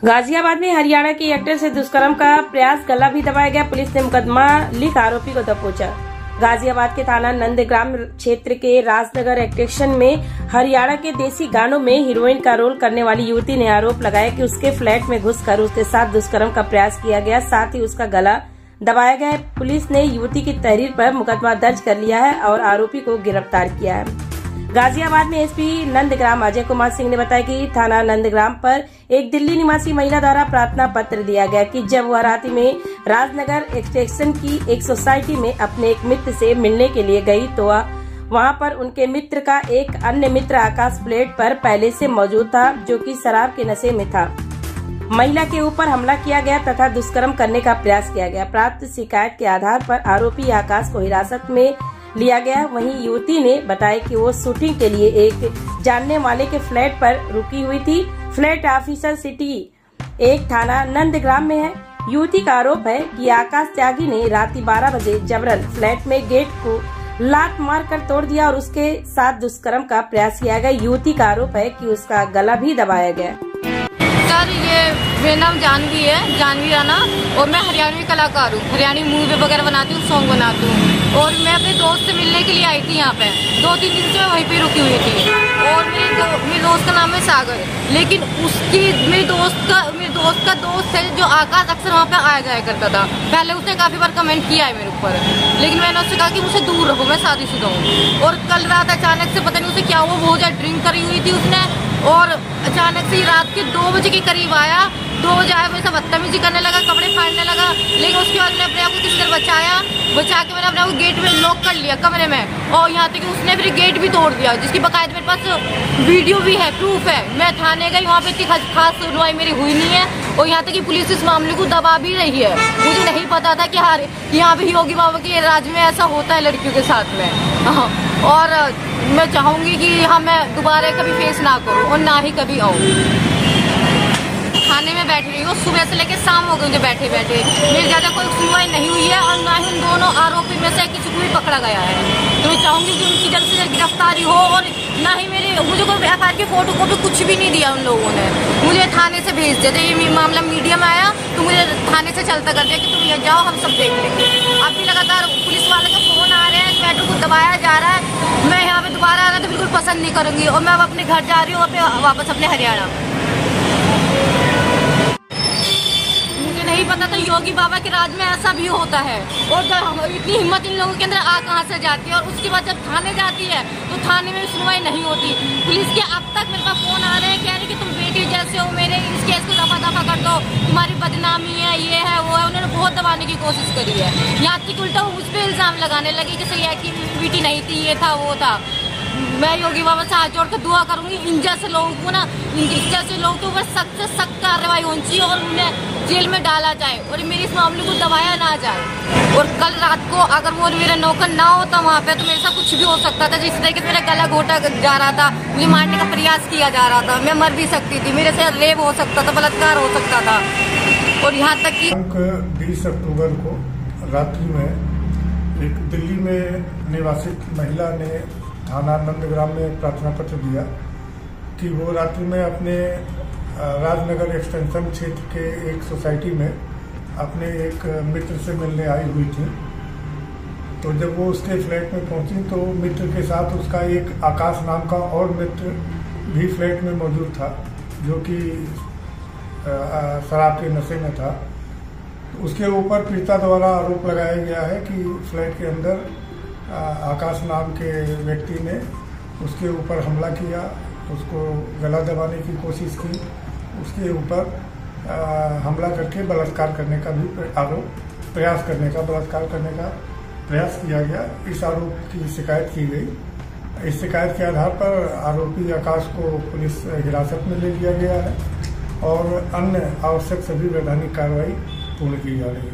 गाजियाबाद में हरियाणा के एक्टर से दुष्कर्म का प्रयास, गला भी दबाया गया। पुलिस ने मुकदमा लिख आरोपी को दबोचा। गाजियाबाद के थाना नंदग्राम क्षेत्र के राजनगर एक्सटेंशन में हरियाणा के देसी गानों में हीरोइन का रोल करने वाली युवती ने आरोप लगाया कि उसके फ्लैट में घुसकर उसके साथ दुष्कर्म का प्रयास किया गया, साथ ही उसका गला दबाया गया है। पुलिस ने युवती की तहरीर पर मुकदमा दर्ज कर लिया है और आरोपी को गिरफ्तार किया है। गाजियाबाद में एसपी नंदग्राम अजय कुमार सिंह ने बताया कि थाना नंदग्राम पर एक दिल्ली निवासी महिला द्वारा प्रार्थना पत्र दिया गया कि जब वह रात में राजनगर एक्सटेंशन की एक सोसाइटी में अपने एक मित्र से मिलने के लिए गई तो वहां पर उनके मित्र का एक अन्य मित्र आकाश फ्लैट पर पहले से मौजूद था, जो कि शराब के नशे में था। महिला के ऊपर हमला किया गया तथा दुष्कर्म करने का प्रयास किया गया। प्राप्त शिकायत के आधार पर आरोपी आकाश को हिरासत में लिया गया। वहीं युवती ने बताया कि वो शूटिंग के लिए एक जानने वाले के फ्लैट पर रुकी हुई थी। फ्लैट ऑफिसर सिटी 1 थाना नंदग्राम में है। युवती का आरोप है कि आकाश त्यागी ने रात 12 बजे जबरन फ्लैट में गेट को लात मारकर तोड़ दिया और उसके साथ दुष्कर्म का प्रयास किया गया। युवती का आरोप है कि उसका गला भी दबाया गया। सर, ये मेरा नाम जानवी है, जानवी राणा, और मैं हरियाणवी कलाकार हूँ। हरियाणवी मूवी वगैरह बनाती हूँ, सॉन्ग बनाती हूँ। और मैं अपने दोस्त से मिलने के लिए आई थी यहाँ पे। 2-3 दिन से मैं वहीं पे रुकी हुई थी। और मेरे दोस्त का नाम है सागर, लेकिन मेरे दोस्त का दोस्त है जो आकाश, अक्सर वहाँ पे आया जाया करता था। पहले उसने काफी बार कमेंट किया है मेरे ऊपर, लेकिन मैंने उससे कहा कि मुझसे दूर रहो, मैं शादीशुदा हूँ। और कल रात अचानक से पता नहीं उसे क्या हुआ, बहुत ज्यादा ड्रिंक करी हुई थी उसने, और अचानक से रात के 2 बजे के करीब आया। 2 बजे आया, वैसा बदतमीजी करने लगा, कपड़े फाड़ने लगा। लेकिन उसके बाद मैंने अपने आप को किस तरह बचा के मैंने अपने आप को गेट में लॉक कर लिया कमरे में, और यहाँ तक कि उसने फिर गेट भी तोड़ दिया, जिसकी बाकायदा मेरे पास वीडियो भी है, प्रूफ है। मैं थाने गई, वहाँ पे इतनी खास सुनवाई मेरी हुई नहीं है, और यहाँ तक कि पुलिस इस मामले को दबा भी रही है। मुझे नहीं पता था कि यहाँ पे योगी बाबा के राज्य में ऐसा होता है लड़कियों के साथ में। हाँ, और मैं चाहूंगी कि मैं दोबारा कभी फेस ना करूं और ना ही कभी आऊं। थाने में बैठ रही हूँ, सुबह से लेकर शाम हो गई मुझे बैठे मेरी ज्यादा कोई सुनवाई नहीं हुई है, और ना ही उन दोनों आरोपी में से किसी को भी पकड़ा गया है। तो मैं चाहूंगी कि उनकी जल्द से जल्द गिरफ्तारी हो, और ना ही मुझे कोई एफआईआर की फोटो को भी कुछ भी नहीं दिया उन लोगों ने। मुझे थाने से भेज दिया, ये मामला मीडिया में आया तो मुझे थाने से चलता कर दिया कि तुम ये जाओ, हम सब देख लेंगे। अब भी लगातार पुलिस वाले के फोन आ रहे हैं, मैटर को दबाया जा रहा है। मैं यहाँ पे दोबारा आना तो बिल्कुल पसंद नहीं करूंगी, और मैं अब अपने घर जा रही हूँ, वापस अपने हरियाणा। मुझे नहीं पता था योगी बाबा के राज में ऐसा भी होता है, और इतनी हिम्मत इन लोगों के अंदर कहाँ से जाती है। और उसके बाद जब थाने जाती है तो थाने में सुनवाई नहीं होती। पुलिस के अब तक मेरे पास फोन आ रहे हैं, कह रहे कि तुम बेटी जैसे हो, मेरे इस केस को दफा कर दो, तुम्हारी बदनामी है, ये है वो है। उन्होंने बहुत दबाने की कोशिश करी है, यहाँ तक उल्टा मुझ पर इल्जाम लगाने लगे कि सही है कि बेटी नहीं थी, ये था वो था। मैं योगी बाबा से हाथ जोड़ कर दुआ करूंगी, इन जैसे लोगों को ना, इस जैसे लोगों के ऊपर सख्त से सख्त कार्रवाई होनी चाहिए, और उन्हें जेल में डाला जाए, और मेरे इस मामले को दबाया ना जाए। और कल रात को अगर वो मेरा नौकर ना होता वहाँ पे, तो मेरे साथ कुछ भी हो सकता था। जिस तरीके से मेरा गला घोटा जा रहा था, मुझे मारने का प्रयास किया जा रहा था, मैं मर भी सकती थी, मेरे से रेप हो सकता था, बलात्कार हो सकता था। और यहाँ तक कि 20 अक्टूबर को रात्रि में एक दिल्ली में निवासित महिला ने थाना नंदग्राम में प्रार्थना पत्र दिया कि वो रात्रि में अपने राजनगर एक्सटेंशन क्षेत्र के एक सोसाइटी में अपने एक मित्र से मिलने आई हुई थी। तो जब वो उसके फ्लैट में पहुंची तो मित्र के साथ उसका एक आकाश नाम का और मित्र भी फ्लैट में मौजूद था, जो कि शराब के नशे में था। उसके ऊपर पीड़िता द्वारा आरोप लगाया गया है कि फ्लैट के अंदर आकाश नाम के व्यक्ति ने उसके ऊपर हमला किया, उसको गला दबाने की कोशिश की, उसके ऊपर हमला करके बलात्कार करने का भी बलात्कार करने का प्रयास किया गया। इस आरोप की शिकायत की गई। इस शिकायत के आधार पर आरोपी आकाश को पुलिस हिरासत में ले लिया गया है, और अन्य आवश्यक सभी वैधानिक कार्रवाई पूर्ण की जा रही है।